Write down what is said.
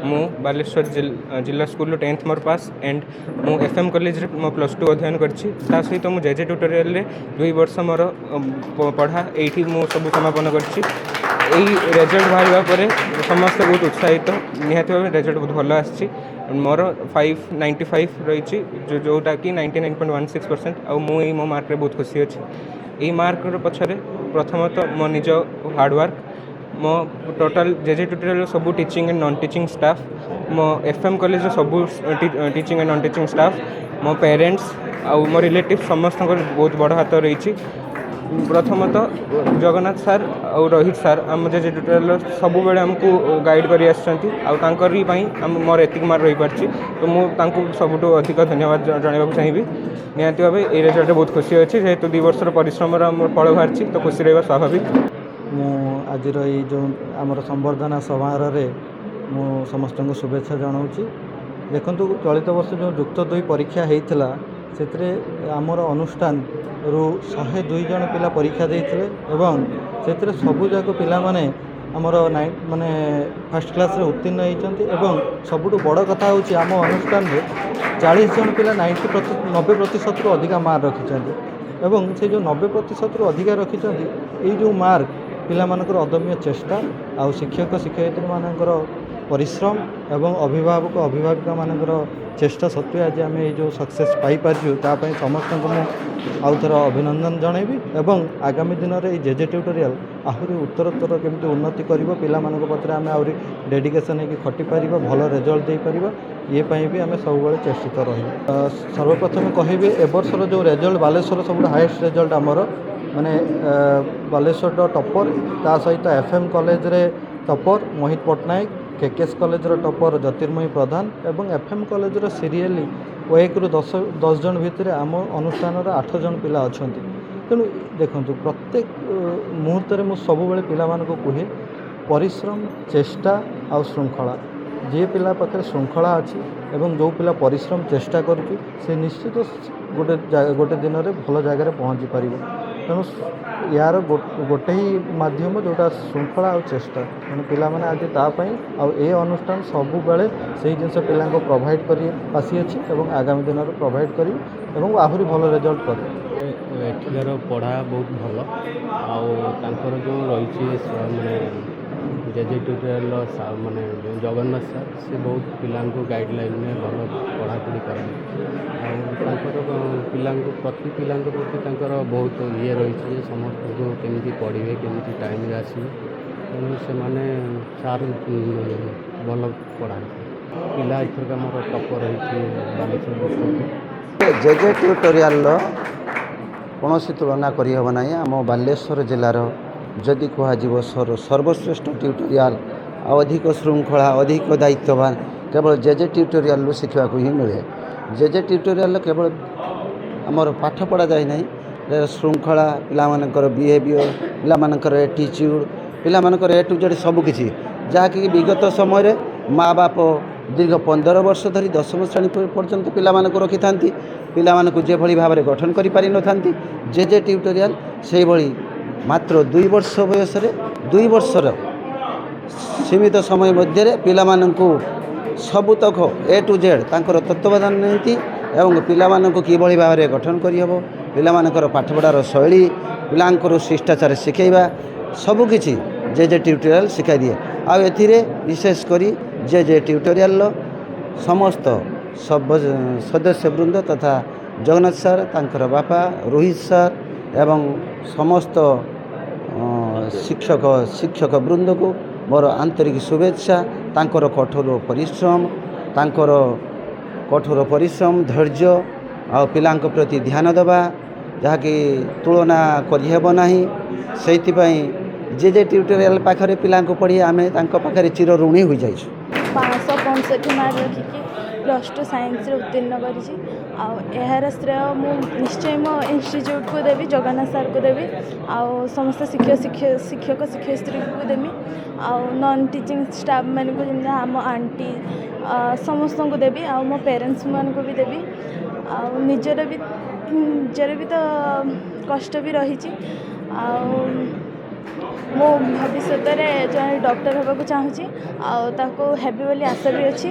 मु बालेश्वर जिला school 10th more pass and मु एफएम कॉलेज रे मो +2 अध्ययन करछि। ता सहित मु जेजे ट्यूटोरियल रे 2 वर्ष मोर पढ़ा एठी मु सब समापन करछि। यही रेजल्ट बाहर पर समस्त बहुत उत्साहित निहत भाव रेजल्ट बहुत भल आसी मोर 595 रही जोटा कि 99.16% आउ मुझे मो मार्क रे बहुत खुशी अच्छी। यही मार्क पछरे प्रथमतः मो निज हार्डवर्क मो टोटल जेजे ट्यूटोरियल सब teaching and non teaching staff मो एफएम कॉलेज सब teaching and non teaching staff मो पेरेंट्स आउ मो रिलेटिव समस्त बहुत बड़ हाथ रही। प्रथमतः जगन्नाथ सर और रोहित सर आम जेजे ट्यूटोरियल सब बेले आमको गाइड कर मोर एतिक मार्क रही पार्टी। तो मुझे सबुठ अधिक धन्यवाद जनवाक चाहिए। निहत भाव ये रिजल्ट बहुत खुशी अच्छी जेहेतु 2 वर्षर परिश्रम फल बाहरी तो खुशी रहा स्वाभाविक। आज जो आमर संबर्धना समारोह मु समस्त को शुभेच्छा जनाऊँ। देखु चलित वर्ष जो युक्त 2 परीक्षा होता से आमर अनुष्ठान रु 102 जन पिला परीक्षा देते एवं से सबु जाक पिला माने आमर माने फर्स्ट क्लास रे उत्तीर्ण होती। सबुठ बड़ कथा हूँ आम अनुष्ठान रे 40 जन पिला 90% रु अधिका मार्क रखिंट एवं से जो 90% रु अधिका रखिंट ये जो मार्क पिला मानकर अदम्य चेष्टा आउ शिक्षक शिक्षयित्री मानकर परिश्रम एवं अभिभावक अभिभाविका मानकर चेष्टा सत्वे आज आम ये जो सक्सेस पाई पार्छु तापाई समस्त को आउ थर अभिनंदन जनइबी एवं आगामी दिन में जेजे ट्यूटोरियल आहरी उत्तरोत्तर केमती उन्नति कर पिला मानक पत्र आम आहरी डेडिकेशन होकर खटी पार भल रिजल्ट दे पार ये भी आम सब चेष्टित रही। सर्वप्रथम कहि एबर्षर जो रिजल्ट बालेश्वर सब हाईएस्ट रिजल्ट आमर माने बालेश्वर टॉपर ता सहित एफएम कॉलेज रे टॉपर मोहित पट्टनायक केकेएस कॉलेज रो टॉपर ज्योतिर्मयी प्रधान एवं एफएम कॉलेज रो सीरियली 1 रु 10 जन भितर आम अनुष्ठान 8 जन पिला अच्छा। तेणु देखु प्रत्येक मुहूर्त में मुझे सब पिला कहे परिश्रम चेष्टा आउ श्रृंखला जे पिला पाखे श्रृंखला अच्छी एवं जो पिला परिश्रम चेष्टा करुच्ची से निश्चित गोटे दिन में भल जगह पहुँची पार। तेणु यार गोटे ही माध्यम जोटा श्रृंखला और चेष्टा तेणु पिला माने आज तापाई ए अनुष्ठान सबु बेले से जिनस पिला प्रोवाइड कर आसी अच्छी एवं आगामी दिन में प्रोवाइड करी एवं आहरी भल रिजल्ट कर। एଠିକାର पढ़ा बहुत भल आउर जो रही माने जेजे ट्यूटोरियल माने जगन्नाथ सर से बहुत पिला गाइडलाइन में भल पढ़ापढ़ी करते पिला प्रति पिला प्रति बहुत ये रही समस्त को केमी पढ़े केमी टाइम आसवे तेणु से मैंने सार भल पढ़ा पिला एथर मोर टपर बालेश्वर जेजे ट्यूटोरियल कौन तुलना करहब ना आम बालेश्वर जिलार जदि कह सर्वश्रेष्ठ ट्यूटोरियल अधिक श्रृंखला अधिक दायित्ववान केवल जेजे ट्यूटोरियल शिखा ही मिले। जेजे ट्यूटोरियल केवल आमर पाठ पढ़ा जाए ना श्रृंखला पिलामानकर बिहेवियर पिलामानकर एटीट्यूड पिलामानकर ए टू जेड सबकि जहाँकि विगत समय माँ बाप दीर्घ 15 वर्ष धरी 10वीं श्रेणी पर्यंत पिलामानक रखि थांती पिलामानक जे भली भाव में गठन करि पारि नथांती। जेजे ट्यूटोरियल से भली मात्र 2 वर्ष बयस 2 वर्षर सीमित समय मध्य पिलामानंकु सबुतक ए टू जेड तांकर तत्वावधान नीति एवं पिलामानंकु किभली भाव में गठन करिहबो पिलामानकर पाठपढ़ार शैली पिलांकर शिष्टाचार शिखेबा सबकि जेजे ट्यूटोरियल शिखाई दिए। आ एथिरे विशेष करी जेजे ट्यूटोरियल समस्त सब सदस्य वृंद तथा जगन्नाथ सर तांकर बापा रोहित सर एवं समस्त शिक्षक वृंद को मोर आंतरिक शुभेच्छा। तांकर कठोर परिश्रम धैर्य आ पिलांक प्रति ध्यान देवा जहाँकि तुलना करहब नाही। सेइथिपाई जेजे ट्यूटोरियल पाखरे पिलांक पढ़ी आमे तांको पाखरे चिर ऋणी हो जाइछु। 565 मार्क रखिकी +2 साइंस उत्तीर्ण कर श्रेय मु निश्चय मो इंस्टीट्यूट को देवी जगन्नाथ सर को देवी आउ समस्त शिक्षक शिक्षयित्री को देवी आउ नॉन टीचिंग स्टाफ मान को जमी आम आंटी समस्त को देवी आउ मो पेरेंट्स मान को भी देवी आउ निजर भी तो कष्ट भी रही ମୁଁ ଭବିଷ୍ୟତରେ ଜଣେ ଡକ୍ଟର ହେବାକୁ ଚାହୁଁଛି ଆଉ ତାକୁ ହେବି ବୋଲି ଆଶା ବି ଅଛି।